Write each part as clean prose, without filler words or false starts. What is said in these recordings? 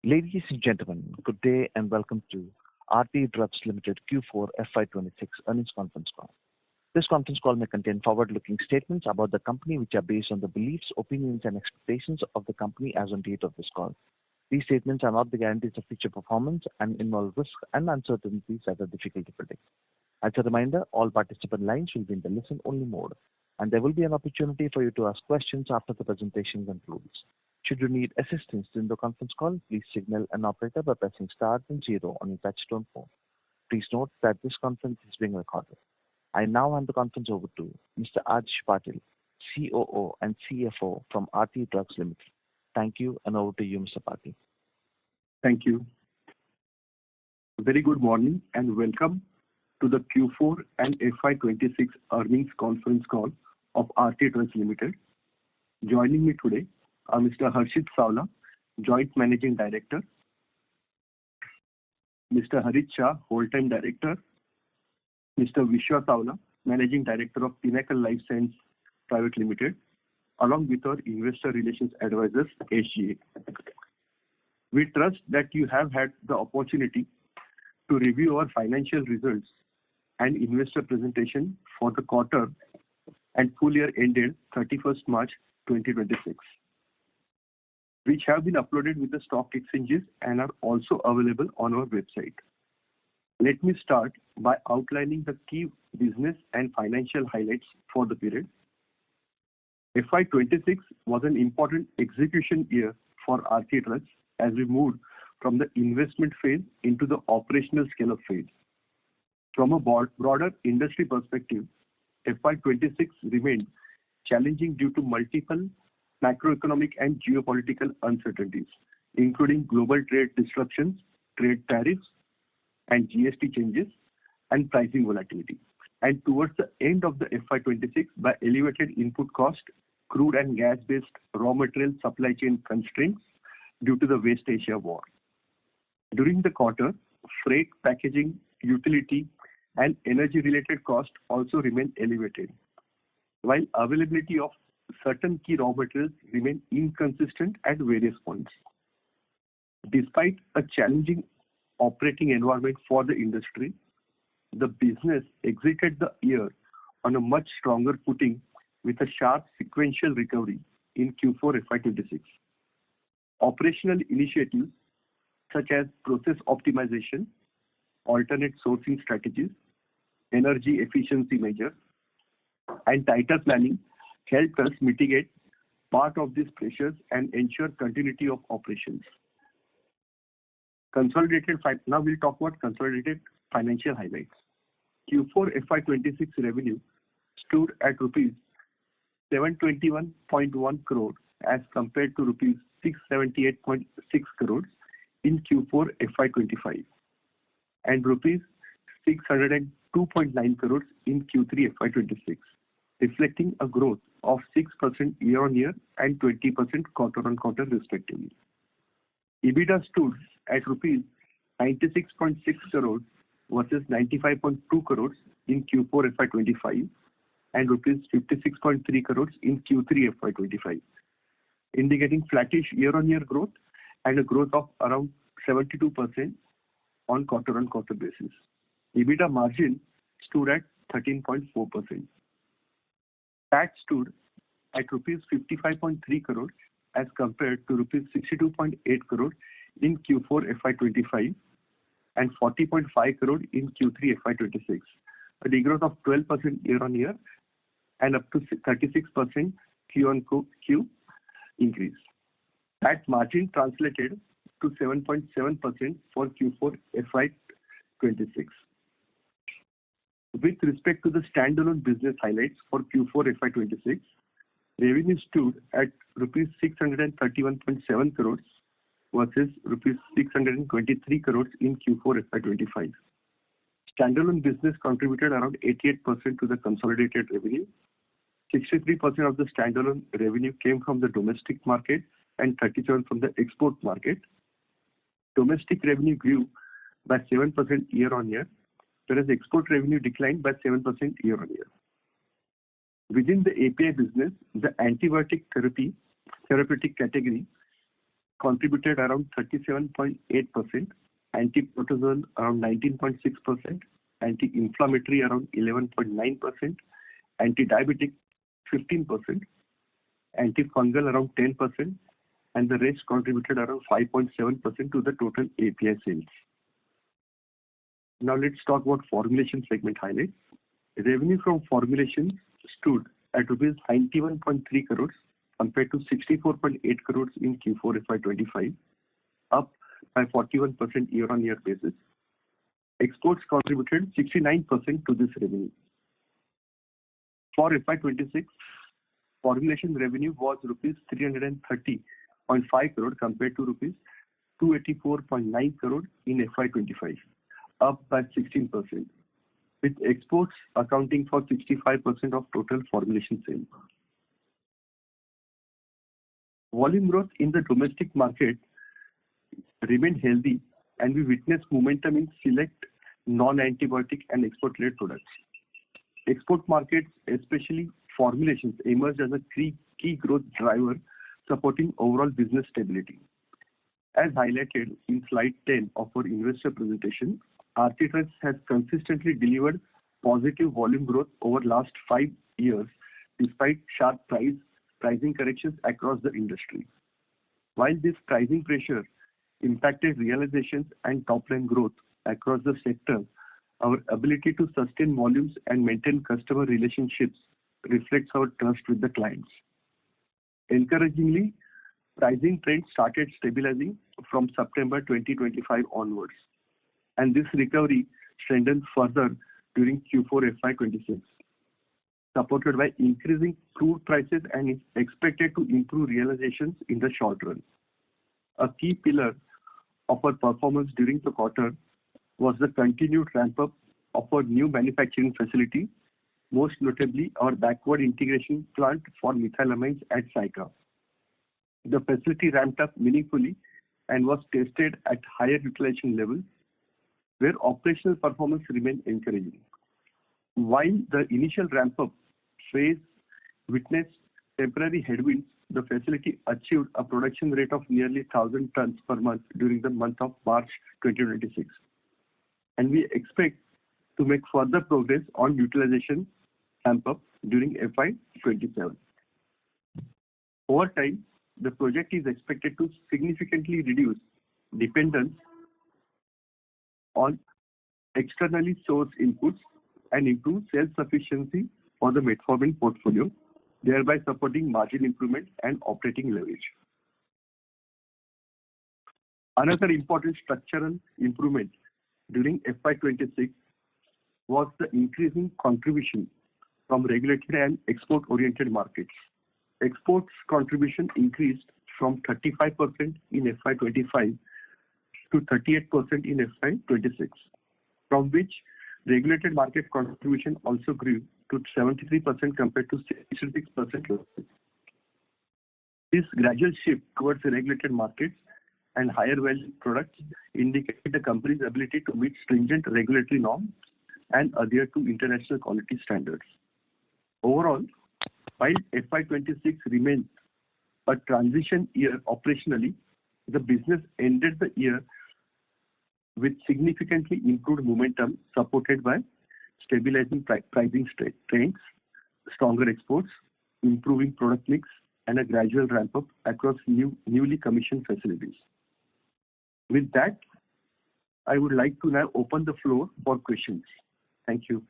Ladies and gentlemen, good day and welcome to Aarti Drugs Limited Q4 FY26 earnings conference call. This conference call may contain forward-looking statements about the company which are based on the beliefs, opinions, and expectations of the company as on date of this call. These statements are not the guarantees of future performance and involve risks and uncertainties that are difficult to predict. As a reminder, all participant lines will be in the listen-only mode, and there will be an opportunity for you to ask questions after the presentation concludes. Should you need assistance during the conference call, please signal an operator by pressing star and zero on your touchtone phone. Please note that this conference is being recorded. I now hand the conference over to Mr. Adhish Patil, COO and CFO from Aarti Drugs Limited. Thank you, and over to you, Mr. Patil. Thank you. Very good morning and welcome to the Q4 and FY26 earnings conference call of Aarti Drugs Limited. Joining me today are Mr. Harshit Savla, Joint Managing Director, Mr. Harit Shah, Whole-Time Director, Mr. Vishwa Savla, Managing Director of Pinnacle Life Science Private Limited, along with our Investor Relations Advisors, SGA. We trust that you have had the opportunity to review our financial results and investor presentation for the quarter and full year ended 31st March 2026, which have been uploaded with the stock exchanges and are also available on our website. Let me start by outlining the key business and financial highlights for the period. FY26 was an important execution year for Aarti Drugs as we moved from the investment phase into the operational scale-up phase. From a broader industry perspective, FY26 remained challenging due to multiple macroeconomic and geopolitical uncertainties, including global trade disruptions, trade tariffs, and GST changes, and pricing volatility. And towards the end of the FY26, by elevated input cost, crude and gas-based raw material supply chain constraints due to the West Asia war. During the quarter, freight, packaging, utility, and energy-related costs also remained elevated, while availability of certain key raw materials remain inconsistent at various points. Despite a challenging operating environment for the industry, the business exited the year on a much stronger footing with a sharp sequential recovery in Q4 FY26. Operational initiatives such as process optimization, alternate sourcing strategies, energy efficiency measures, and tighter planning helped us mitigate part of these pressures and ensure continuity of operations. Now we'll talk about consolidated financial highlights. Q4 FY26 revenue stood at rupees 721.1 crore as compared to rupees 678.6 crores in Q4 FY25 and rupees 602.9 crores in Q3 FY26, reflecting a growth of 6% year-on-year and 20% quarter-on-quarter respectively. EBITDA stood at rupees 96.6 crores versus 95.2 crores in Q4 FY25 and rupees 56.3 crores in Q3 FY25, indicating flattish year-on-year growth and a growth of around 72% on quarter-on-quarter basis. EBITDA margin stood at 13.4%. PAT stood at rupees 55.3 crores as compared to rupees 62.8 crores in Q4 FY25 and 40.5 crores in Q3 FY26, a degrowth of 12% year-on-year and up to 36% Q-on-Q increase. PAT margin translated to 7.7% for Q4 FY26. With respect to the standalone business highlights for Q4 FY26, revenue stood at rupees 631.7 crores versus rupees 623 crores in Q4 FY25. Standalone business contributed around 88% to the consolidated revenue. 63% of the standalone revenue came from the domestic market and 37% from the export market. Domestic revenue grew by 7% year-on-year, whereas export revenue declined by 7% year-on-year. Within the API business, the antibiotic therapeutic category contributed around 37.8%, anti-protozoal around 19.6%, anti-inflammatory around 11.9%, anti-diabetic 15%, antifungal around 10%, and the rest contributed around 5.7% to the total API sales. Now let's talk about formulation segment highlights. Revenue from formulations stood at rupees 91.3 crores compared to 64.8 crores in Q4 FY25, up by 41% year-on-year basis. Exports contributed 69% to this revenue. For FY26, formulation revenue was rupees 330.5 crore compared to rupees 284.9 crore in FY25, up by 16%, with exports accounting for 65% of total formulation sales. Volume growth in the domestic market remained healthy, and we witnessed momentum in select non-antibiotic and export-led products. Export markets, especially formulations, emerged as a key growth driver, supporting overall business stability. As highlighted in slide 10 of our investor presentation, Aarti Drugs has consistently delivered positive volume growth over the last 5 years, despite sharp pricing corrections across the industry. While this pricing pressure impacted realizations and top-line growth across the sector, our ability to sustain volumes and maintain customer relationships reflects our trust with the clients. Encouragingly, pricing trends started stabilizing from September 2025 onwards, and this recovery strengthened further during Q4 FY26, supported by increasing crude prices and is expected to improve realizations in the short run. A key pillar of our performance during the quarter was the continued ramp-up of our new manufacturing facility, most notably our backward integration plant for methylamines at Saika. The facility ramped up meaningfully and was tested at higher utilization levels, where operational performance remained encouraging. While the initial ramp-up phase witnessed temporary headwinds, the facility achieved a production rate of nearly 1,000 tons per month during the month of March 2026. And we expect to make further progress on utilization ramp-up during FY27. Over time, the project is expected to significantly reduce dependence on externally sourced inputs and improve self-sufficiency for the metformin portfolio, thereby supporting margin improvement and operating leverage. Another important structural improvement during FY26 was the increasing contribution from regulated and export-oriented markets. Exports contribution increased from 35% in FY25 to 38% in FY26, from which regulated market contribution also grew to 73% compared to 66%. This gradual shift towards the regulated markets and higher value products indicated the company's ability to meet stringent regulatory norms and adhere to international quality standards. Overall, while FY26 remains a transition year operationally, the business ended the year with significantly improved momentum, supported by stabilizing pricing trends, stronger exports, improving product mix, and a gradual ramp-up across newly commissioned facilities. With that, I would like to now open the floor for questions. Thank you.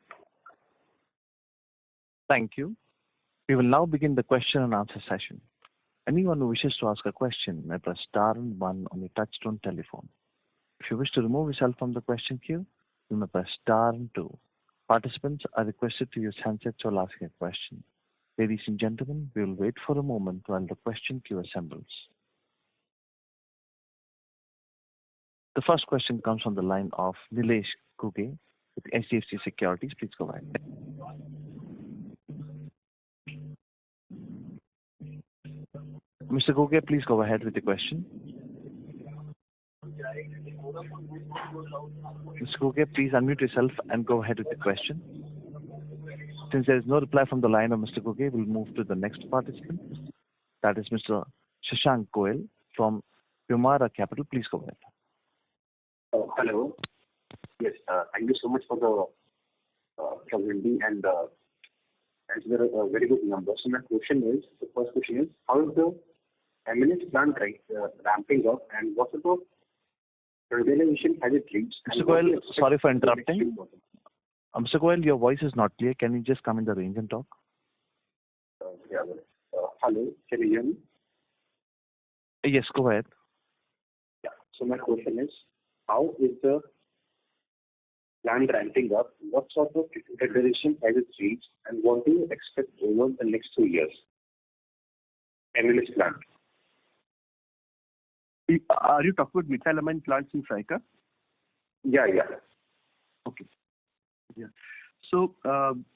Thank you. We will now begin the question and answer session. Anyone who wishes to ask a question may press star and one on your touchtone telephone. If you wish to remove yourself from the question queue, you may press star and two. Participants are requested to use handsets while asking a question. Ladies and gentlemen, we will wait for a moment while the question queue assembles. The first question comes from the line of Nilesh Ghuge with HDFC Securities. Please go ahead. Mr. Ghuge, please go ahead with the question. Mr. Ghuge, please unmute yourself and go ahead with the question. Since there is no reply from the line of Mr. Ghuge, we'll move to the next participant. That is Mr. Shashank Goel from Pumara Capital. Please go ahead. Hello. Yes, thank you so much for the presenting and as there are very good numbers. So my question is, the first question is, how is the MLS plant ramping up and what sort of realization has it reached? Mr. Goyal, sorry for interrupting. Mr. Goyal, your voice is not clear. Can you just come in the range and talk? Hello, can you hear me? Yes, go ahead. Yeah. So my question is, how is the plant ramping up? What sort of realization has it reached, and what do you expect over the next 2 years? MLS plant. Are you talking about methylamine plants in Saika? Yeah. Okay. Yeah. So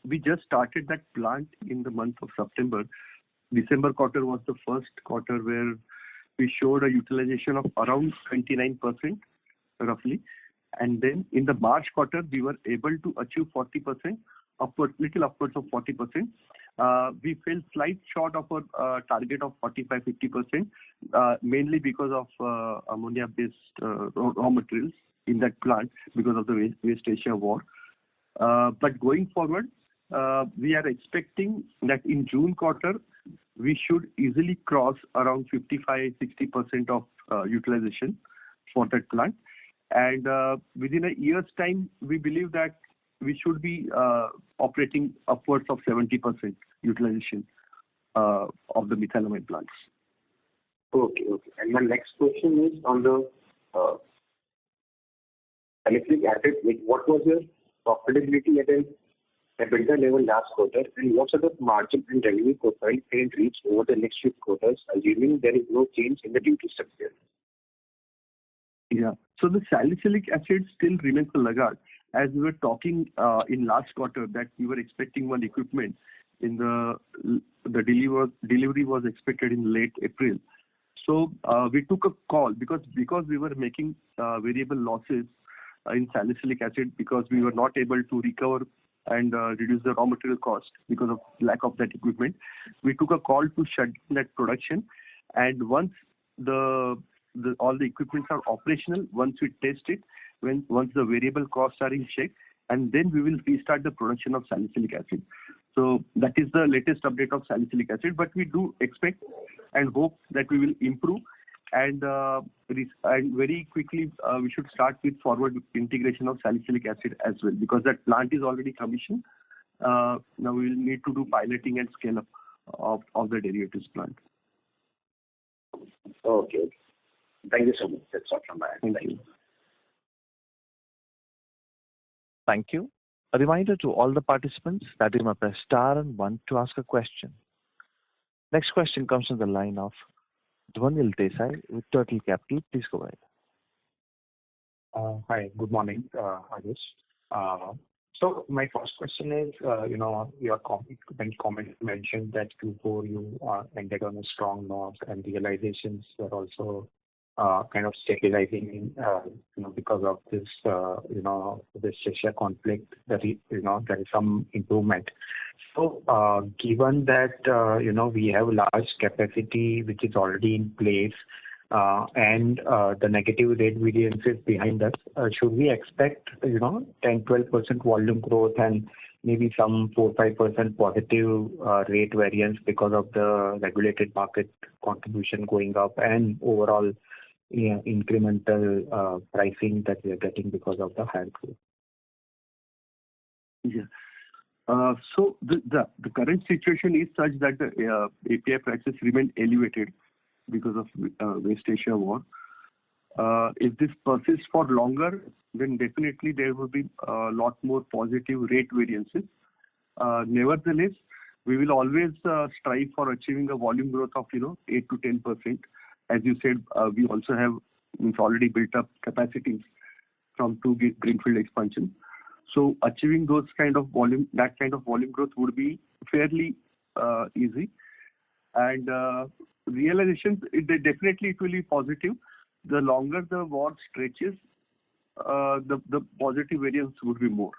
we just started that plant in the month of September. December quarter was the first quarter where we showed a utilization of around 29% roughly. And then in the March quarter, we were able to achieve 40%, little upwards of 40%. We fell slight short of our target of 45-50%, mainly because of ammonia-based raw materials in that plant because of the West Asia war. But going forward, we are expecting that in June quarter, we should easily cross around 55-60% of utilization for that plant. And within a year's time, we believe that we should be operating upwards of 70% utilization of the methylamine plants. Okay. And my next question is on the salicylic acid. What was your profitability at a EBITDA level last quarter, and what sort of margin and revenue profile can it reach over the next few quarters, assuming there is no change in the duty structure? Yeah. So the salicylic acid still remains a laggard. As we were talking in last quarter that we were expecting one equipment in the delivery was expected in late April. So we took a call because we were making variable losses in salicylic acid because we were not able to recover and reduce the raw material cost because of lack of that equipment. We took a call to shut down that production, and once all the equipments are operational, once we test it, once the variable costs are in check, and then we will restart the production of salicylic acid. So that is the latest update of salicylic acid, but we do expect and hope that we will improve and very quickly we should start with forward integration of salicylic acid as well because that plant is already commissioned. Now we will need to do piloting and scale up of the derivatives plant. Okay. Thank you so much. That's all from my end. Thank you. Thank you. A reminder to all the participants that you may press star and 1 to ask a question. Next question comes from the line of Dhwanil Desai with Turtle Capital. Please go ahead. Hi, good morning, Adesh. So my first question is, your comment mentioned that Q4 you ended on a strong note and realizations were also kind of stabilizing, because of this, this Russia conflict. There is some improvement. So, given that we have large capacity which is already in place, and the negative rate variances behind us, should we expect 10-12% volume growth and maybe some 4-5% positive rate variance because of the regulated market contribution going up and overall incremental pricing that we are getting because of the higher growth? Yeah. So the current situation is such that the API prices remain elevated because of West Asia war. If this persists for longer, then definitely there will be a lot more positive rate variances. Nevertheless, we will always strive for achieving a volume growth of 8 to 10%. As you said, we also have already built up capacities from 2 greenfield expansions. So achieving that kind of volume growth would be fairly easy. And realizations, definitely it will be positive. The longer the war stretches, the positive variance would be more.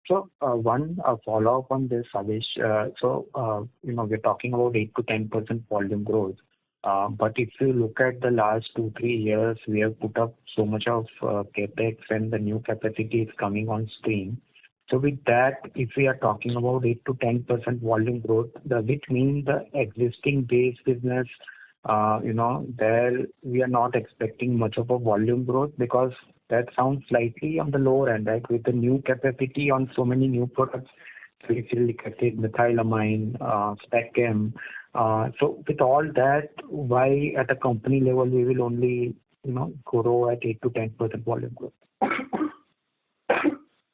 So one follow-up on this, Avish. We're talking about 8 to 10% volume growth. But if you look at the last 2-3 years, we have put up so much of capex and the new capacity is coming on stream. So with that, if we are talking about 8 to 10% volume growth, does it mean the existing base business, there we are not expecting much of a volume growth, because that sounds slightly on the lower end, right? With the new capacity on so many new products, salicylic acid, methylamine, spec chem. So with all that, why at a company level we will only, grow at 8 to 10% volume growth?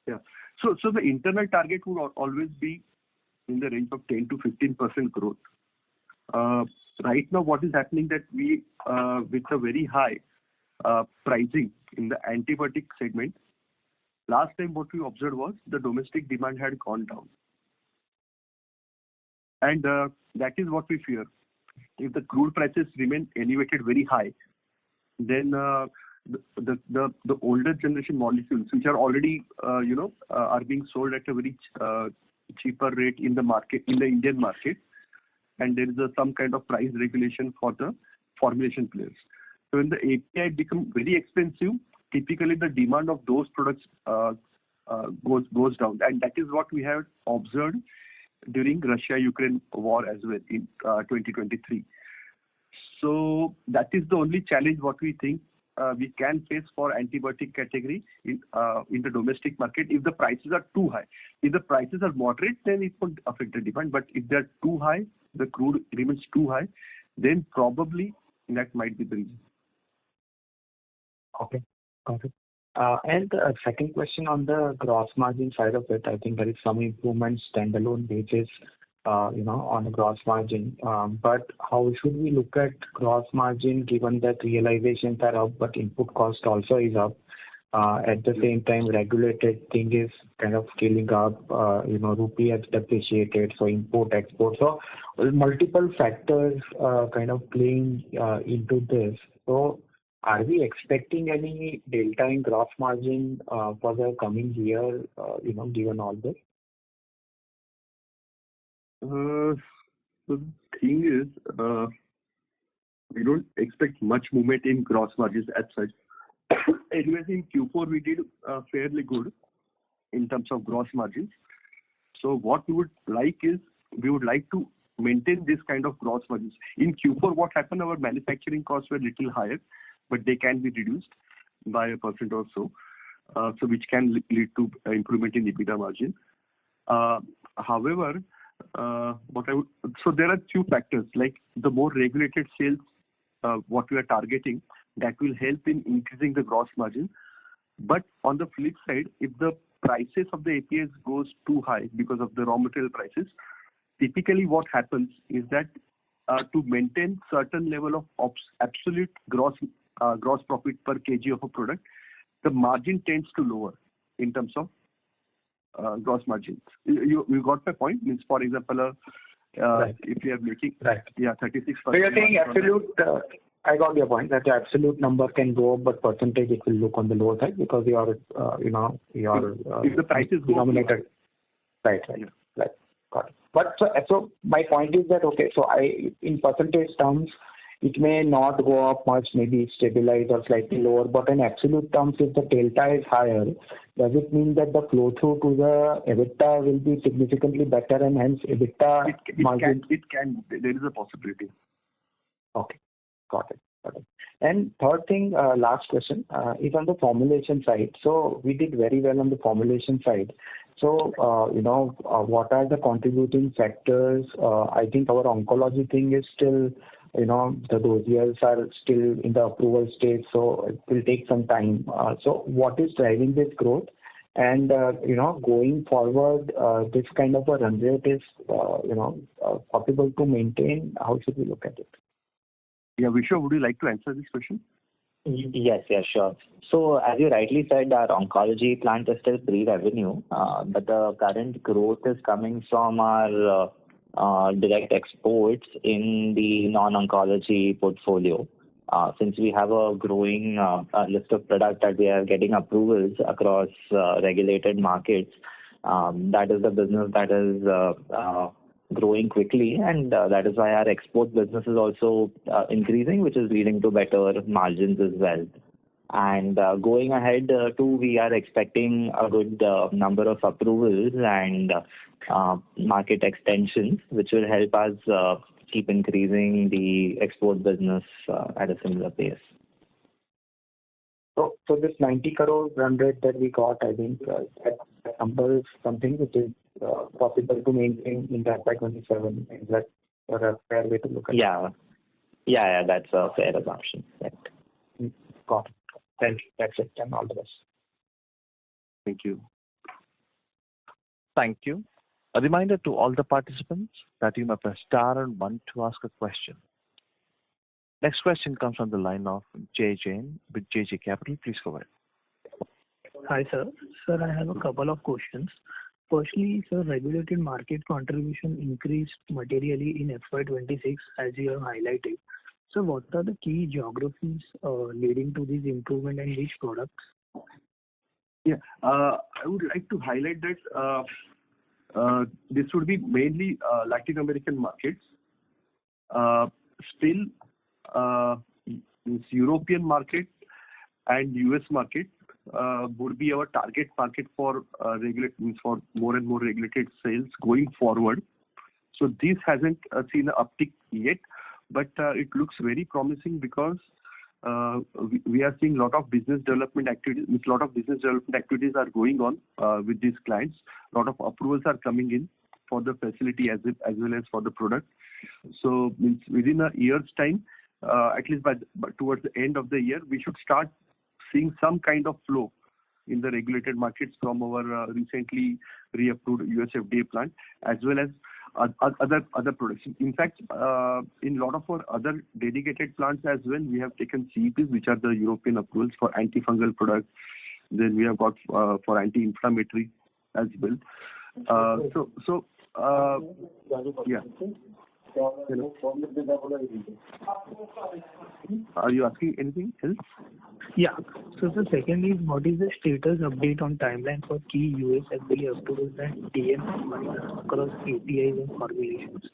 Yeah. So the internal target would always be in the range of 10 to 15% growth. Right now, what is happening that we, with a very high pricing in the antibiotic segment, last time what we observed was the domestic demand had gone down. And that is what we fear. If the crude prices remain elevated very high, then the older generation molecules, which are already, are being sold at a very cheaper rate in the market, in the Indian market, and there is some kind of price regulation for the formulation players. So when the API become very expensive, typically the demand of those products goes down, and that is what we have observed during Russia-Ukraine war as well in 2023. So that is the only challenge what we think we can face for antibiotic category in the domestic market if the prices are too high. If the prices are moderate, then it won't affect the demand. But if they are too high, the crude remains too high, then probably that might be the reason. Okay, got it. And second question on the gross margin side of it, I think there is some improvement standalone basis, on the gross margin. But how should we look at gross margin given that realizations are up, but input cost also is up? At the same time, regulated thing is kind of scaling up. Rupee has depreciated, so import, export. So multiple factors kind of playing into this. So are we expecting any delta in gross margin for the coming year, given all this? The thing is, we don't expect much movement in gross margins as such. Anyways, in Q4 we did fairly good in terms of gross margins. So what we would like is, we would like to maintain this kind of gross margins. In Q4, what happened, our manufacturing costs were little higher, but they can be reduced by 1% or so, which can lead to improvement in EBITDA margin. However, so there are few factors, like the more regulated sales, what we are targeting, that will help in increasing the gross margin. But on the flip side, if the prices of the APIs goes too high because of the raw material prices, typically what happens is that to maintain certain level of absolute gross profit per kg of a product, the margin tends to lower in terms of gross margins. You got my point? Means, for example, right. If you are making 36%. So you're saying absolute. I got your point that the absolute number can go up, but percentage it will look on the lower side because your if the prices denominator. Right. Got it. But so my point is that, okay, so in percentage terms, it may not go up much, maybe stabilize or slightly lower, but in absolute terms, if the delta is higher, does it mean that the flow through to the EBITDA will be significantly better, and hence EBITDA margin? It can. There is a possibility. Okay, got it. And third thing, last question, is on the formulation side. So we did very well on the formulation side. So, what are the contributing factors? I think our oncology thing is still, the dossiers are still in the approval stage, so it will take some time. So what is driving this growth? And, going forward, this kind of a run rate is, possible to maintain. How should we look at it? Yeah, Vishwa, would you like to answer this question? Yes, sure. So as you rightly said, our oncology plant is still pre-revenue, but the current growth is coming from our direct exports in the non-oncology portfolio. Since we have a growing list of products that we are getting approvals across regulated markets, That is the business that is growing quickly, and that is why our export business is also increasing, which is leading to better margins as well. And going ahead too, we are expecting a good number of approvals and market extensions, which will help us keep increasing the export business at a similar pace. So this 90 crore run rate that we got, I think that number is something which is possible to maintain in the FY27. Is that a fair way to look at it? Yeah, that's a fair assumption. Right. Got it. Thank you. That's it, and all the best. Thank you. Thank you. A reminder to all the participants that you may press star and one to ask a question. Next question comes from the line of Jay Jain with JJ Capital. Please go ahead. Hi, sir. Sir, I have a couple of questions. Firstly, sir, regulated market contribution increased materially in FY26 as you have highlighted. So what are the key geographies leading to this improvement and which products? Yeah, I would like to highlight that this would be mainly Latin American markets. Still, European market and US market would be our target market for for more and more regulated sales going forward. So this hasn't seen an uptick yet, but it looks very promising because we are seeing a lot of business development activities. A lot of business development activities are going on with these clients. A lot of approvals are coming in for the facility as well as for the product. So within a year's time, at least towards the end of the year, we should start seeing some kind of flow in the regulated markets from our recently reapproved US FDA plant as well as other products. In fact, in a lot of our other dedicated plants as well, we have taken CEPs, which are the European approvals for antifungal products. Then we have got for anti-inflammatory as well. Yeah. Hello. Are you asking anything else? Yeah. So the second is, what is the status update on timeline for key US FDA approvals and DM across APIs and formulations?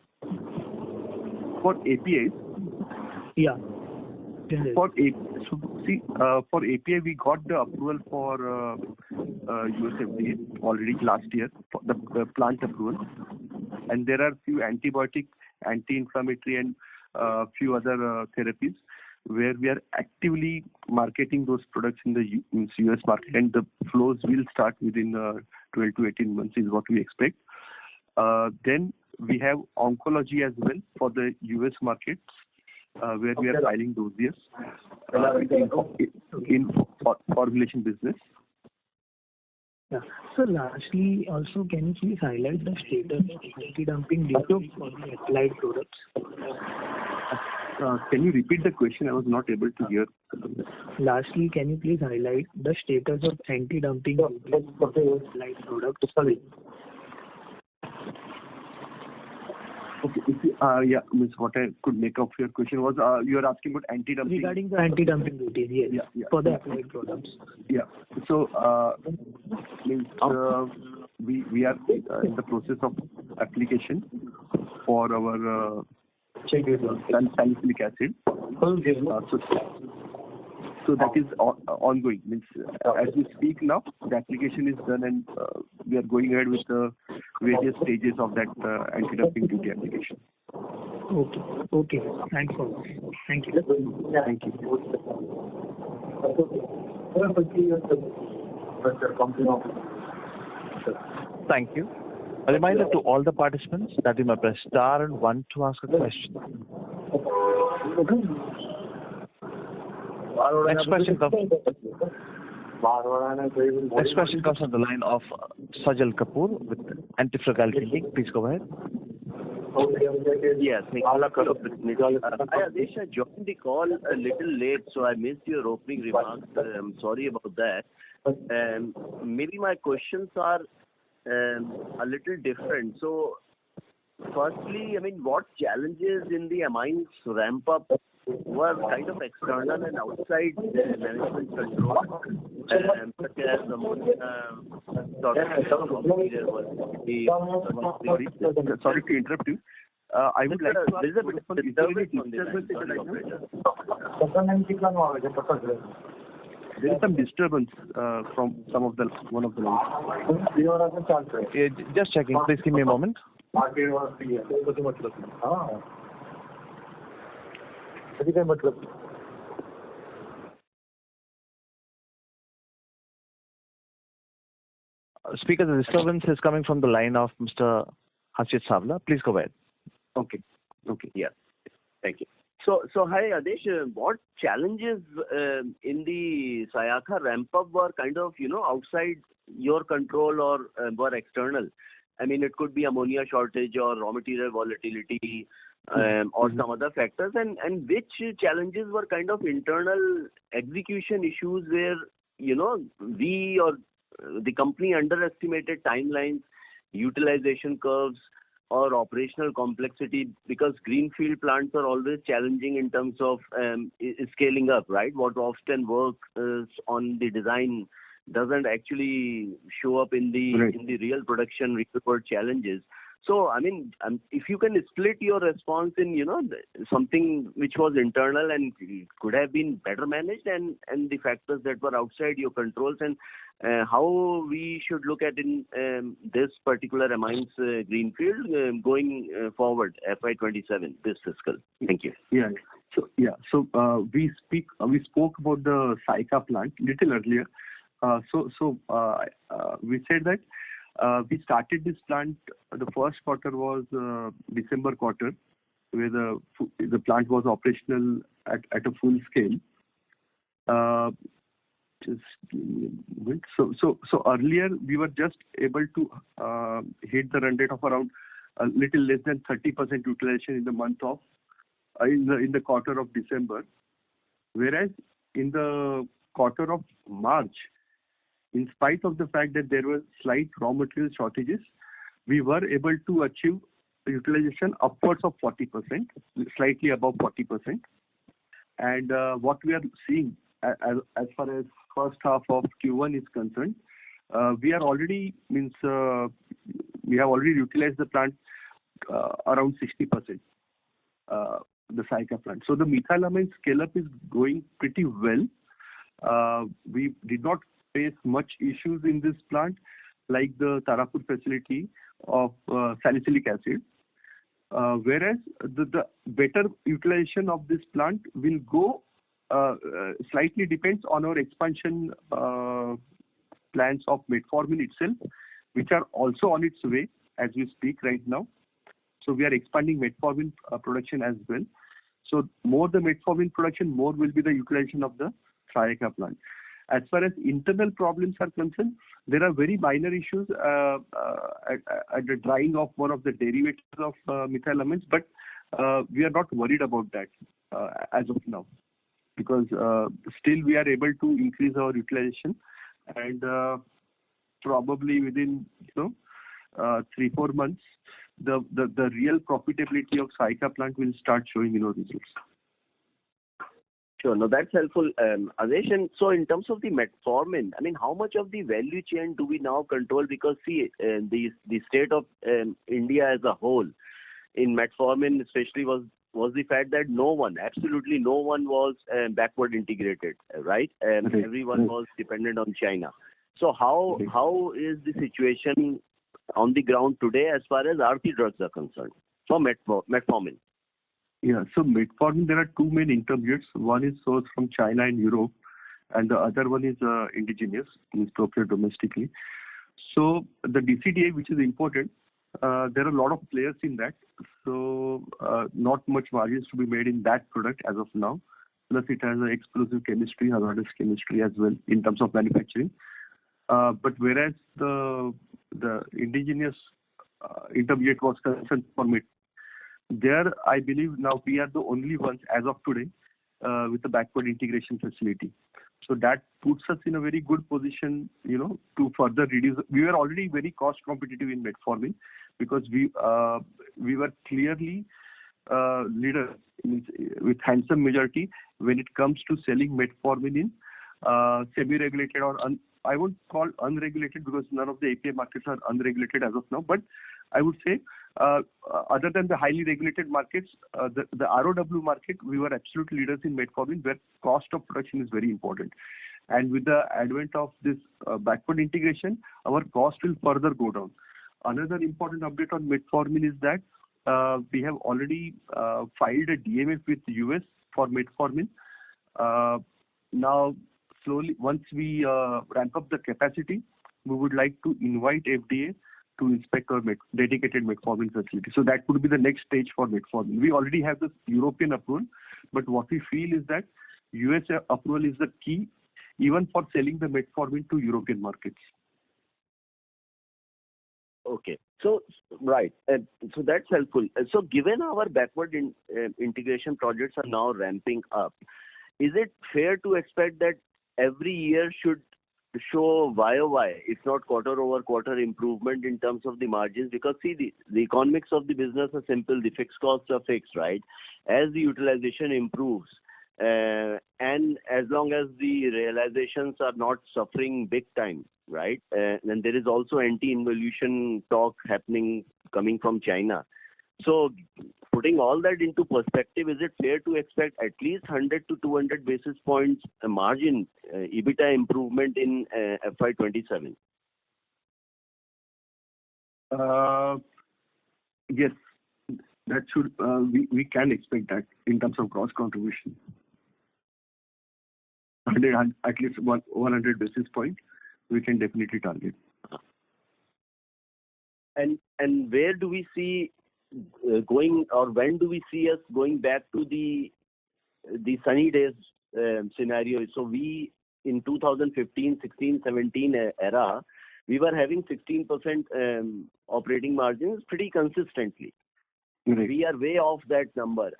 For APIs? Yeah. For API, we got the approval for US FDA already last year, for the plant approval. And there are few antibiotic, anti-inflammatory and few other therapies where we are actively marketing those products in the US market, and the flows will start within 12 to 18 months is what we expect. Then we have oncology as well for the US markets where we are filing dossiers in formulation business. Yeah. So lastly, also, can you please highlight the status of anti-dumping duty for the applied products? Can you repeat the question? I was not able to hear. Lastly, can you please highlight the status of anti-dumping duty for the applied products? Okay. Yeah, Miss, what I could make of your question was you are asking about anti-dumping. Regarding the anti-dumping duties, yes, for the applied products. Yeah. So, we are in the process of application for our salicylic acid. So that is ongoing. Means as we speak now, the application is done and we are going ahead with the various stages of that anti-dumping duty application. Okay. Thanks for that. Thank you. Thank you. Thank you. A reminder to all the participants that you may press star and one to ask a question. Next question comes from the line of Sajal Kapoor with Antifragile Thinking. Please go ahead. Yes, Nicola Kapoor. I joined the call a little late, so I missed your opening remarks. I'm sorry about that. Maybe my questions are a little different. So, firstly, what challenges in the amines ramp up were kind of external and outside management control? such as ammonia, Sorry to interrupt you. I would like to ask, there is a bit of disturbance on the line. Sorry, operator. There is some disturbance from one of the lines. Just checking. Please give me a moment. Speaker, the disturbance is coming from the line of Mr. Harshit Savla. Please go ahead. Okay. Yeah. Thank you. So hi, Adesh. What challenges in the Sayakha ramp-up were kind of, outside your control or were external? I mean, it could be ammonia shortage or raw material volatility or some other factors. And which challenges were kind of internal execution issues where, we or the company underestimated timelines, utilization curves, or operational complexity, because greenfield plants are always challenging in terms of scaling up, right? What often works on the design doesn't actually show up in the real production real-world challenges. So, I mean, if you can split your response in, something which was internal and could have been better managed, and the factors that were outside your controls, and how we should look at in this particular amines greenfield going forward, FY27, this fiscal. Thank you. Yeah. So we spoke about the Sayakha plant little earlier. We said that we started this plant. The first quarter was December quarter, where the plant was operational at a full scale. Just give me a moment. So earlier we were just able to hit the run rate of around a little less than 30% utilization in the month of in the quarter of December, whereas in the quarter of March, in spite of the fact that there were slight raw material shortages, we were able to achieve utilization upwards of 40%, slightly above 40%. And what we are seeing as far as first half of Q1 is concerned, we have already utilized the plant around 60%, the Sayakha plant. So the methylamine scale-up is going pretty well. We did not face much issues in this plant like the Tarapur facility of salicylic acid. Whereas the better utilization of this plant will go slightly depends on our expansion plans of metformin itself, which are also on its way as we speak right now. So we are expanding metformin production as well. So more the metformin production, more will be the utilization of the Sayakha plant. As far as internal problems are concerned, there are very minor issues at the drying of one of the derivatives of methylamines, but we are not worried about that as of now, because still we are able to increase our utilization, and probably within 3-4 months the real profitability of Sayakha plant will start showing results. Sure. No, that's helpful, Adesh. And so in terms of the metformin, I mean, how much of the value chain do we now control? Because see, the state of India as a whole in metformin especially was the fact that absolutely no one was backward integrated, right? Everyone was dependent on China. So how is the situation on the ground today as far as Aarti Drugs are concerned for metformin? Yeah, so metformin, there are two main intermediates. One is sourced from China and Europe, and the other one is indigenous, means procured domestically. So the DCDA, which is important, there are a lot of players in that. So not much margins to be made in that product as of now. Plus it has an explosive chemistry, hazardous chemistry as well in terms of manufacturing. But whereas the indigenous intermediate was concerned for metformin, there, I believe now we are the only ones as of today with the backward integration facility. So that puts us in a very good position, to further reduce. We were already very cost competitive in metformin because we were clearly leader with handsome majority when it comes to selling metformin in semi-regulated or I won't call unregulated because none of the API markets are unregulated as of now. But I would say, other than the highly regulated markets, the ROW market, we were absolute leaders in metformin, where cost of production is very important. And with the advent of this backward integration, our cost will further go down. Another important update on metformin is that we have already filed a DMF with the US for metformin. Now, slowly, once we ramp up the capacity, we would like to invite FDA to inspect our dedicated metformin facility. So that would be the next stage for metformin. We already have the European approval, but what we feel is that US approval is the key, even for selling the metformin to European markets. Okay. So, right. So that's helpful. So given our backward integration projects are now ramping up, is it fair to expect that every year should show YOY, if not quarter-over-quarter improvement in terms of the margins? Because see, the economics of the business are simple. The fixed costs are fixed, right? As the utilization improves, and as long as the realizations are not suffering big time, right? And there is also anti-involution talk happening coming from China. So putting all that into perspective, is it fair to expect at least 100 to 200 basis points margin EBITDA improvement in FY27? Yes, that should we can expect that in terms of gross contribution. 100, at least 100 basis point, we can definitely target. And where do we see going, or when do we see us going back to the sunny days scenario? So we, in 2015, 16, 17 era, we were having 16% operating margins pretty consistently. Right. We are way off that number.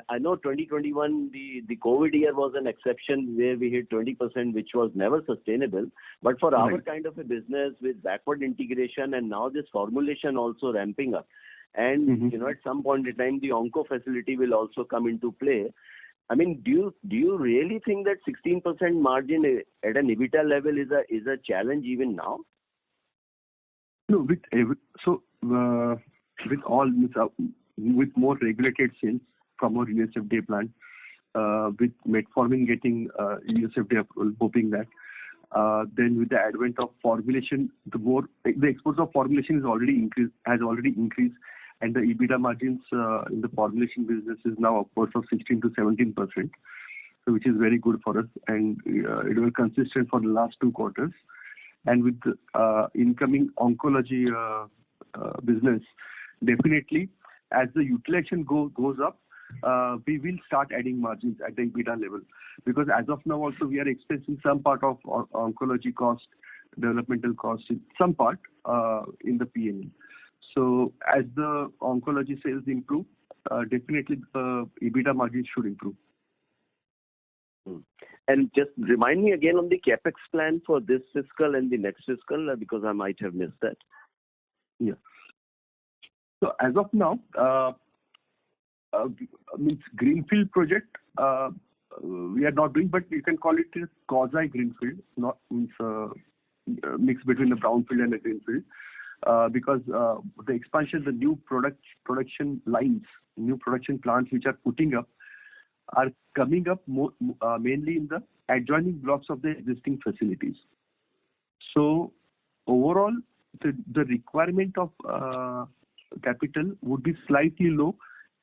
I know 2021, the COVID year was an exception where we hit 20%, which was never sustainable. But for our kind of a business with backward integration and now this formulation also ramping up, and at some point in time the onco facility will also come into play. I mean, do you really think that 16% margin at an EBITDA level is a challenge even now? No, with more regulated sales from our US FDA plant, with metformin getting US FDA approval, hoping that, then with the advent of formulation, the exports of formulation has already increased, and the EBITDA margins in the formulation business is now upwards of 16 to 17%, so which is very good for us, and it was consistent for the last 2 quarters. And with the incoming oncology business, definitely, as the utilization goes up, we will start adding margins at the EBITDA level. Because as of now also we are expensing some part of oncology cost, developmental cost, some part in the P&L. So as the oncology sales improve, definitely the EBITDA margin should improve. And just remind me again on the capex plan for this fiscal and the next fiscal, because I might have missed that. Yeah. So as of now, means greenfield project we are not doing, but you can call it a quasi greenfield, not means mix between the brownfield and the greenfield, because the expansion, the new production lines, new production plants which are putting up are coming up mainly in the adjoining blocks of the existing facilities. So overall, the requirement of capital would be slightly low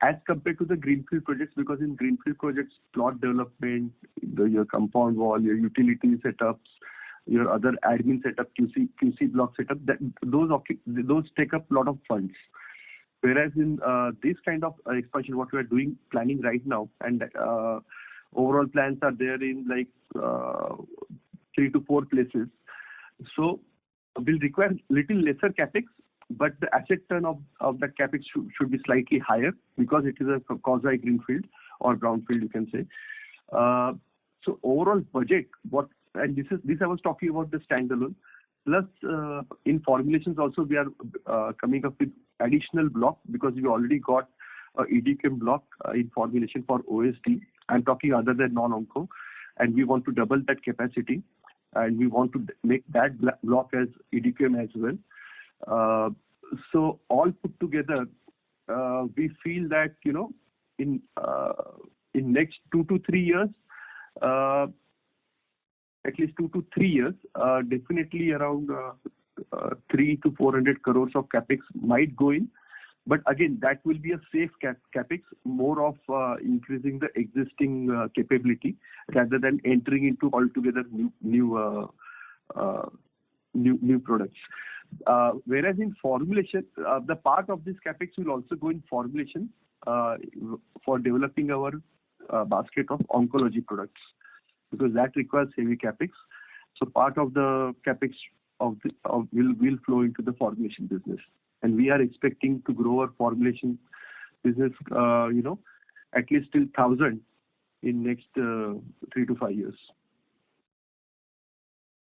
as compared to the greenfield projects, because in greenfield projects, plot development, your compound wall, your utility setups, your other admin setup, QC block setup, those take up a lot of funds. Whereas in this kind of expansion, what we are planning right now, and overall plans are there in like 3 to 4 places. So will require little lesser capex, but the asset turn of that capex should be slightly higher because it is a quasi greenfield or brownfield, you can say. So overall budget, and this I was talking about the standalone. Plus in formulations also we are coming up with additional block, because we already got a EDQM block in formulation for OSD. I'm talking other than non-onco. and we want to double that capacity, and we want to make that block as EDQM as well. So all put together, we feel that, in next 2 to 3 years, at least 2 to 3 years, definitely around 300 to 400 crores of capex might go in. But again, that will be a safe capex, more of increasing the existing capability rather than entering into altogether new products. Whereas in formulation, the part of this capex will also go in formulation for developing our basket of oncology products, because that requires heavy capex. So part of the capex will flow into the formulation business, and we are expecting to grow our formulation business, at least till 1,000 in next 3 to 5 years.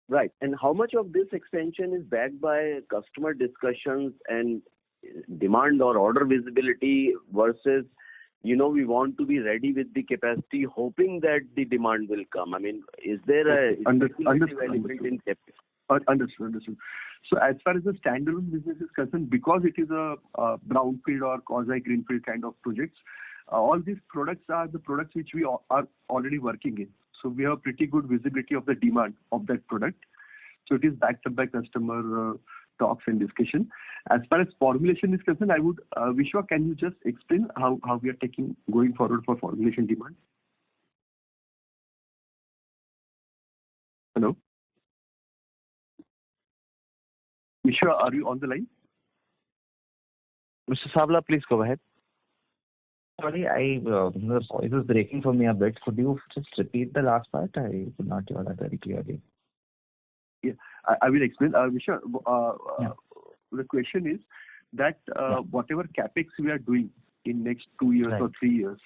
Right. And how much of this expansion is backed by customer discussions and demand or order visibility versus, we want to be ready with the capacity, hoping that the demand will come? I mean, is there a speculative element in CapEx? Understood. So as far as the standalone business is concerned, because it is a brownfield or quasi-greenfield kind of projects, all these products are the products which we are already working in. So we have pretty good visibility of the demand of that product. So it is backed up by customer talks and discussion. As far as formulation is concerned, I would, Vishwa, can you just explain how we are going forward for formulation demand? Hello? Vishwa, are you on the line? Mr. Savla, please go ahead. Sorry, the voice is breaking for me a bit. Could you just repeat the last part? I could not hear that very clearly. Yeah, I will explain. Vishwa, the question is that whatever capex we are doing in next 2 years or 3 years,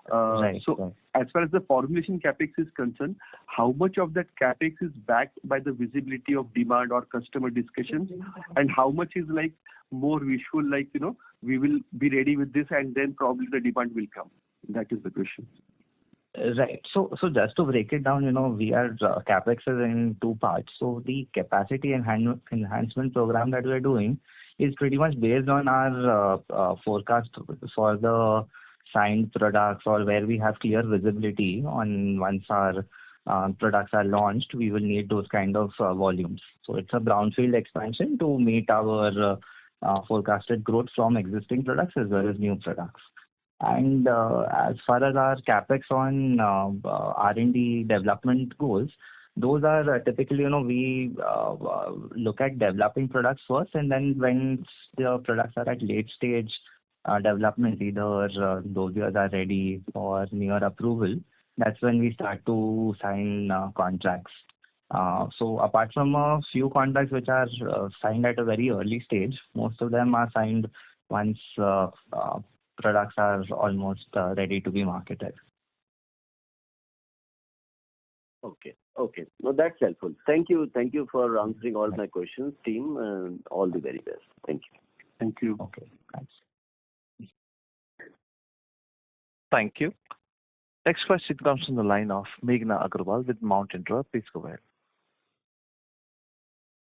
as far as the formulation capex is concerned, how much of that capex is backed by the visibility of demand or customer discussions, and how much is like more visual, like, we will be ready with this and then probably the demand will come? That is the question. Right. So just to break it down, we are capex is in 2 parts. So the capacity enhancement program that we are doing is pretty much based on our forecast for the signed products, or where we have clear visibility on once our products are launched, we will need those kind of volumes. So it's a brownfield expansion to meet our forecasted growth from existing products as well as new products. And as far as our capex on R&D development goes, those are typically, we look at developing products first, and then when the products are at late stage development, either those years are ready or near approval, that's when we start to sign contracts. So apart from a few contracts which are signed at a very early stage, most of them are signed once products are almost ready to be marketed. Okay. No, that's helpful. Thank you for answering all my questions, team, and all the very best. Thank you. Thank you. Okay, thanks. Thank you. Next question comes from the line of Meghna Agarwal with Mount Intra. Please go ahead.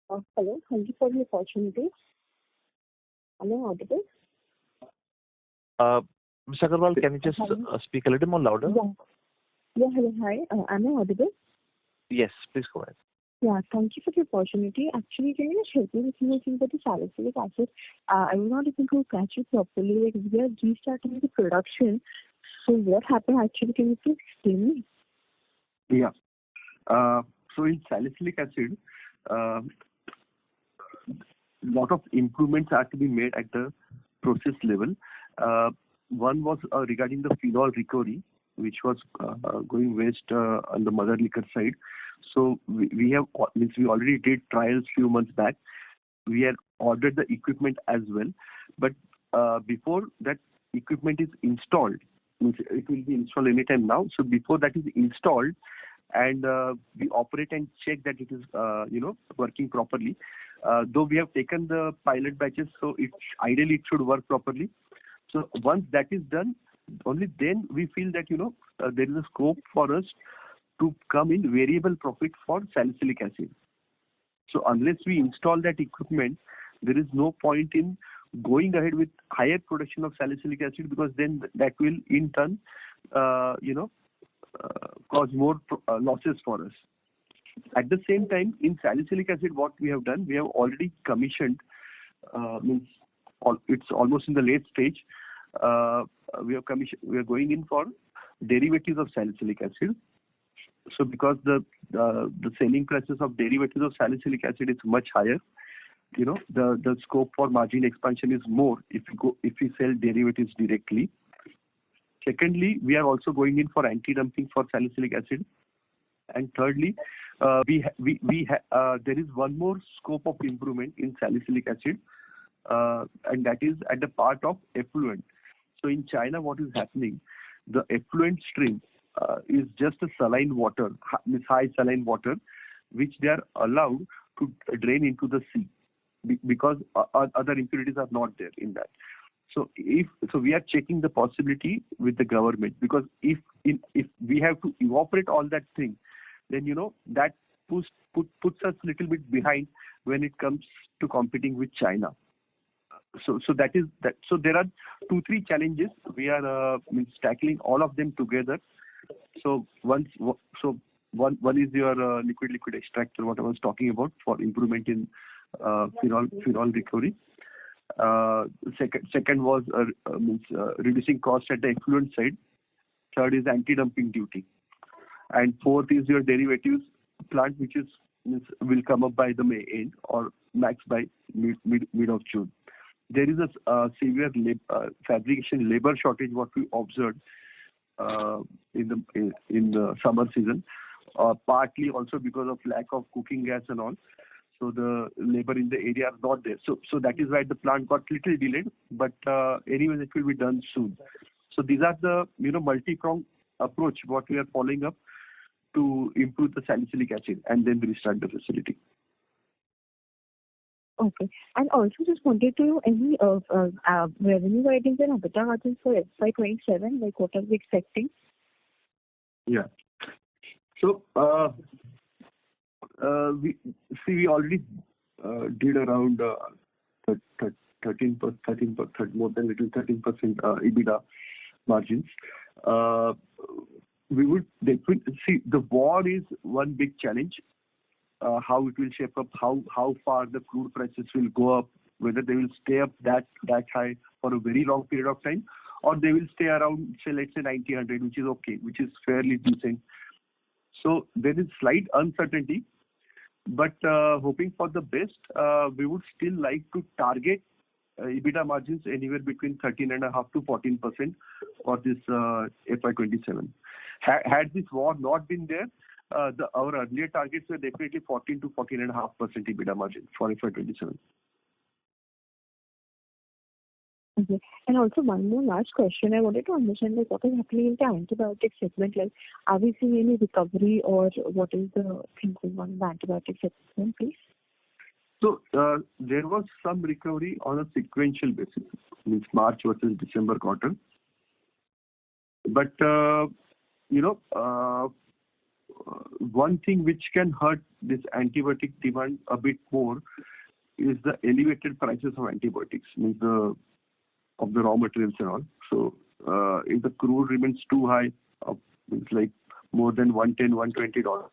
Hello, thank you for the opportunity. Am I audible? Ms. Agarwal, can you just speak a little more louder? Yeah, hello, hi. Am I audible? Yes, please go ahead. Yeah, thank you for the opportunity. Actually, can you just help me with anything about the salicylic acid? I was not able to catch it properly. Like, we are restarting the production. So what happened actually? Can you please explain me? Yeah. So in salicylic acid, lot of improvements are to be made at the process level. One was regarding the phenol recovery, which was going waste on the mother liquor side. So we already did trials few months back. We had ordered the equipment as well, but before that equipment is installed, it will be installed anytime now. So before that is installed, and we operate and check that it is working properly. Though we have taken the pilot batches, so ideally it should work properly. So once that is done, only then we feel that there is a scope for us to come in variable profit for salicylic acid. So unless we install that equipment, there is no point in going ahead with higher production of salicylic acid, because then that will in turn, cause more losses for us. At the same time, in salicylic acid, what we have done, we have already commissioned, it's almost in the late stage. We are going in for derivatives of salicylic acid. So because the selling prices of derivatives of salicylic acid is much higher, the scope for margin expansion is more if we sell derivatives directly. Secondly, we are also going in for anti-dumping for salicylic acid. And thirdly, there is one more scope of improvement in salicylic acid, and that is at the part of effluent. So in China, what is happening? The effluent stream is just a saline water, high saline water, which they are allowed to drain into the sea because other impurities are not there in that. So we are checking the possibility with the government, because if we have to evaporate all that thing, then that puts us a little bit behind when it comes to competing with China. So that is that. So there are 2-3 challenges. We are tackling all of them together. So one is your liquid extractor, what I was talking about, for improvement in phenol recovery. Second was reducing cost at the effluent side. Third is anti-dumping duty, and fourth is your derivatives plant, which will come up by the May end or max by mid of June. There is a severe fabrication labor shortage, what we observed in the summer season, partly also because of lack of cooking gas and all. So the labor in the area are not there. So that is why the plant got little delayed. But anyways, it will be done soon. So these are the multi-pronged approach what we are following up to improve the salicylic acid and then restart the facility. Okay. And also just wanted to know any revenue guidance and EBITDA margins for FY27, like what are we expecting? Yeah. So we already did around 13%, more than 13% EBITDA margins. We would definitely see the war is one big challenge. How it will shape up, how far the crude prices will go up, whether they will stay up that high for a very long period of time, or they will stay around, say, let's say 90, 100, which is okay, which is fairly decent. So there is slight uncertainty, but hoping for the best, we would still like to target EBITDA margins anywhere between 13.5% to 14% for this FY27. Had this war not been there, our earlier targets were definitely 14 to 14.5% EBITDA margin for FY27. Okay. And also one more last question. I wanted to understand what is happening in the antibiotic segment. Like, are we seeing any recovery, or what is the thing going on in the antibiotic segment, please? So there was some recovery on a sequential basis, means March versus December quarter. But one thing which can hurt this antibiotic demand a bit more is the elevated prices of antibiotics, means of the raw materials and all. So if the crude remains too high, it's like more than $110, $120,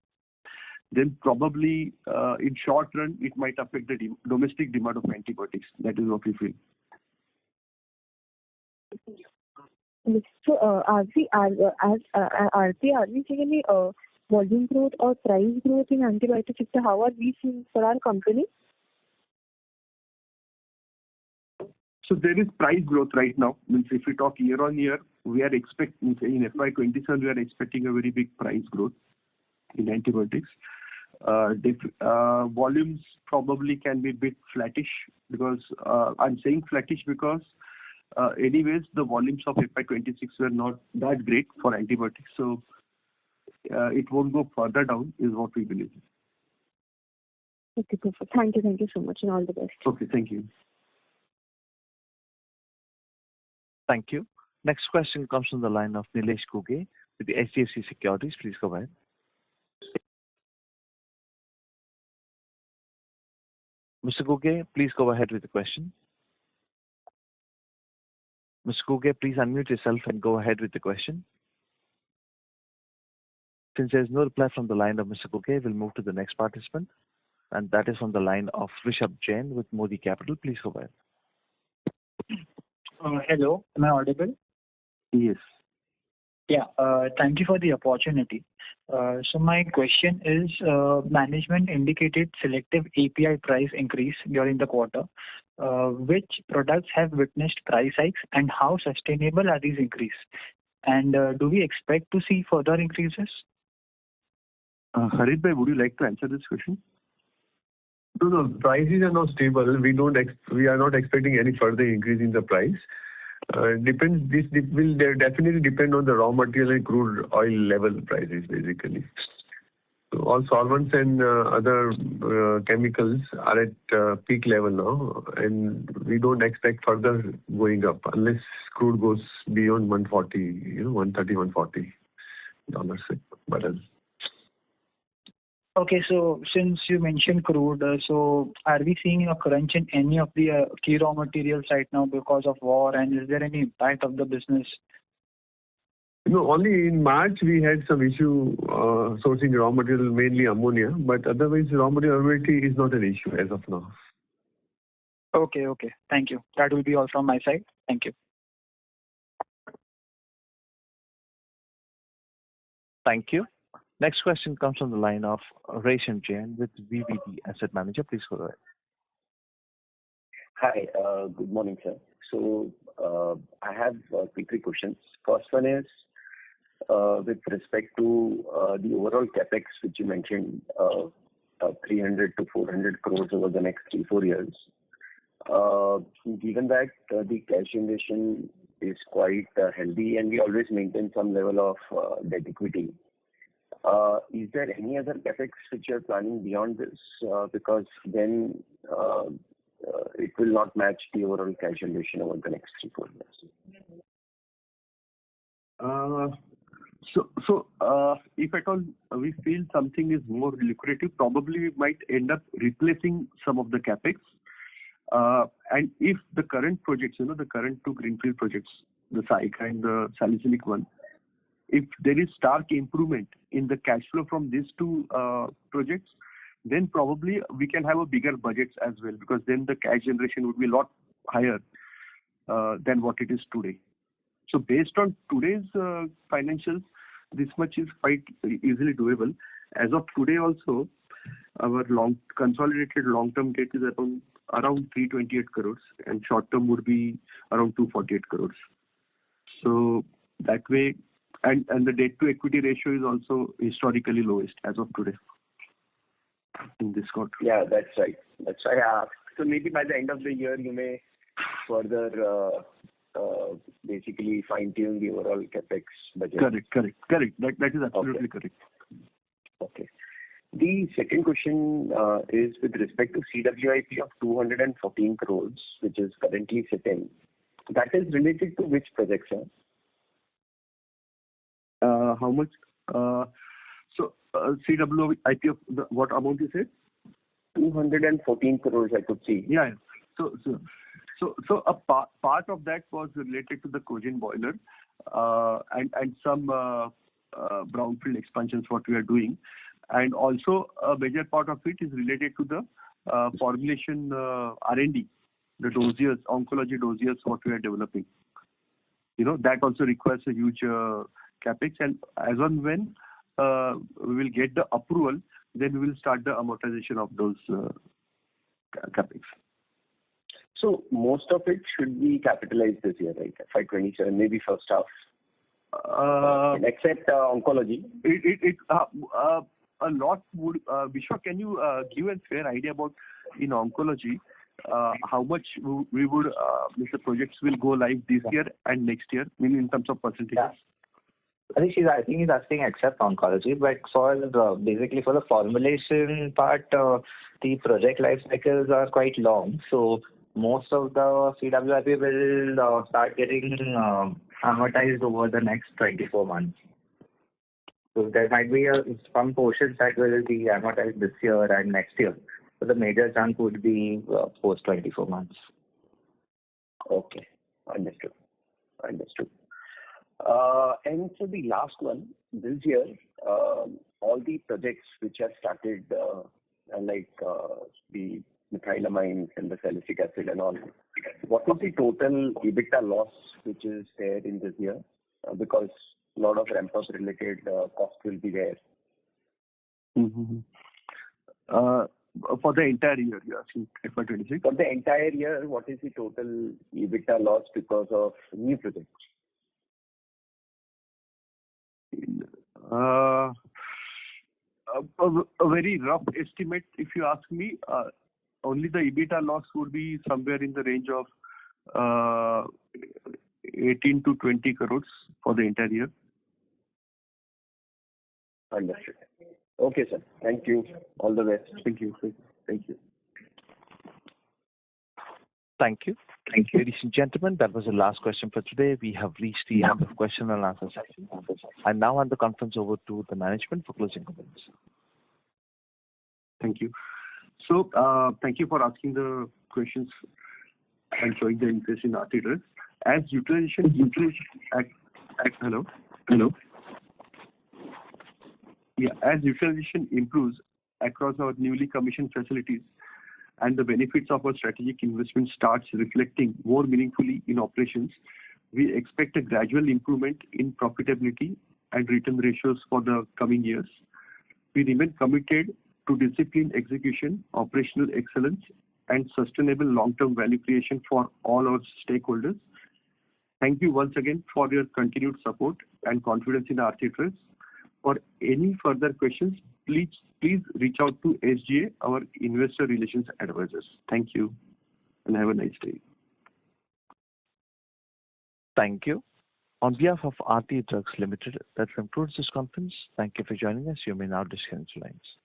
then probably in short run it might affect the domestic demand of antibiotics. That is what we feel. So are we seeing any volume growth or price growth in antibiotic sector? How are we seeing for our company? So there is price growth right now. Means if we talk year on year, we are expecting in FY27 we are expecting a very big price growth in antibiotics. Volumes probably can be a bit flattish, because I'm saying flattish because anyways the volumes of FY26 were not that great for antibiotics, so it won't go further down is what we believe. Okay, perfect. Thank you so much, and all the best. Okay, thank you. Thank you. Next question comes from the line of Nilesh Kuge with the HDFC Securities. Please go ahead. Mr. Guge, please go ahead with the question. Mr. Guge, please unmute yourself and go ahead with the question. Since there is no reply from the line of Mr. Guge, we'll move to the next participant, and that is on the line of Rishabh Jain with Modi Capital. Please go ahead. Hello, am I audible? Yes. Yeah, thank you for the opportunity. So my question is, management indicated selective API price increase during the quarter. Which products have witnessed price hikes, and how sustainable are these increases? And do we expect to see further increases? Harit bhai, would you like to answer this question? No, prices are now stable. We are not expecting any further increase in the price. Depends. This will definitely depend on the raw material and crude oil level prices, basically. So all solvents and other chemicals are at peak level now, and we don't expect further going up unless crude goes beyond 140, $130, $140 a barrel. Okay, so since you mentioned crude, so are we seeing a crunch in any of the key raw materials right now because of war, and is there any impact of the business? No, only in March we had some issue sourcing raw material, mainly ammonia, but otherwise raw material availability is not an issue as of now. Okay. Thank you. That will be all from my side. Thank you. Thank you. Next question comes from the line of Resham Jain with VVD Asset Manager. Please go ahead. Hi, good morning, sir. So I have three questions. First one is with respect to the overall capex, which you mentioned, 300 to 400 crores over the next 3-4 years. Given that the cash generation is quite healthy and we always maintain some level of debt equity, is there any other capex which you are planning beyond this? Because then it will not match the overall cash generation over the next 3-4 years. So if at all we feel something is more lucrative, probably we might end up replacing some of the capex. And if the current projects, the current two greenfield projects, the Saika and the salicylic one, if there is stark improvement in the cash flow from these two projects, then probably we can have a bigger budgets as well, because then the cash generation would be a lot higher than what it is today. So based on today's financials, this much is quite easily doable. As of today also, our consolidated long-term debt is around 328 crores, and short-term would be around 248 crores. So that way, and the debt-to-equity ratio is also historically lowest as of today in this quarter. Yeah, that's right. So maybe by the end of the year, you may further basically fine-tune the overall capex budget. Correct. That is absolutely correct. Okay. The second question is with respect to CWIP of 214 crores, which is currently sitting. That is related to which project, sir? How much? So CWIP of what amount you said? 214 crores, I could see. Yeah. So a part of that was related to the cogen boiler and some brownfield expansions what we are doing, and also a major part of it is related to the formulation R&D, the dossiers, oncology dossiers what we are developing. That also requires a huge capex, and as on when we will get the approval, then we will start the amortization of those capex. So most of it should be capitalized this year, right? FY27, maybe first half. Except oncology. A lot would. Vishwa, can you give a fair idea about in oncology how much we would the projects will go live this year and next year, meaning in terms of percentages? Yeah. I think he's asking except oncology, but basically for the formulation part, the project life cycles are quite long. So most of the CWIP will start getting amortized over the next 24 months. So there might be some portions that will be amortized this year and next year. So the major chunk would be post 24 months. Okay. Understood. And so the last one, this year, all the projects which have started, like the methylamines and the salicylic acid and all, what is the total EBITDA loss which is there in this year? Because a lot of ramp-up related cost will be there. For the entire year, you are asking FY26? For the entire year, what is the total EBITDA loss because of new projects? A very rough estimate, if you ask me, only the EBITDA loss would be somewhere in the range of 18 to 20 crores for the entire year. Understood. Okay, sir. Thank you. All the best. Thank you. Thank you. Ladies and gentlemen, that was the last question for today. We have reached the end of question and answer session. I now hand the conference over to the management for closing comments. Thank you. So, thank you for asking the questions and showing the interest in Aarti Drugs. As utilization improves across our newly commissioned facilities and the benefits of our strategic investment starts reflecting more meaningfully in operations, we expect a gradual improvement in profitability and return ratios for the coming years. We remain committed to disciplined execution, operational excellence, and sustainable long-term value creation for all our stakeholders. Thank you once again for your continued support and confidence in Aarti Drugs. For any further questions, please reach out to SGA, our investor relations advisors. Thank you and have a nice day. Thank you. On behalf of Aarti Drugs Limited, that concludes this conference. Thank you for joining us. You may now disconnect your lines.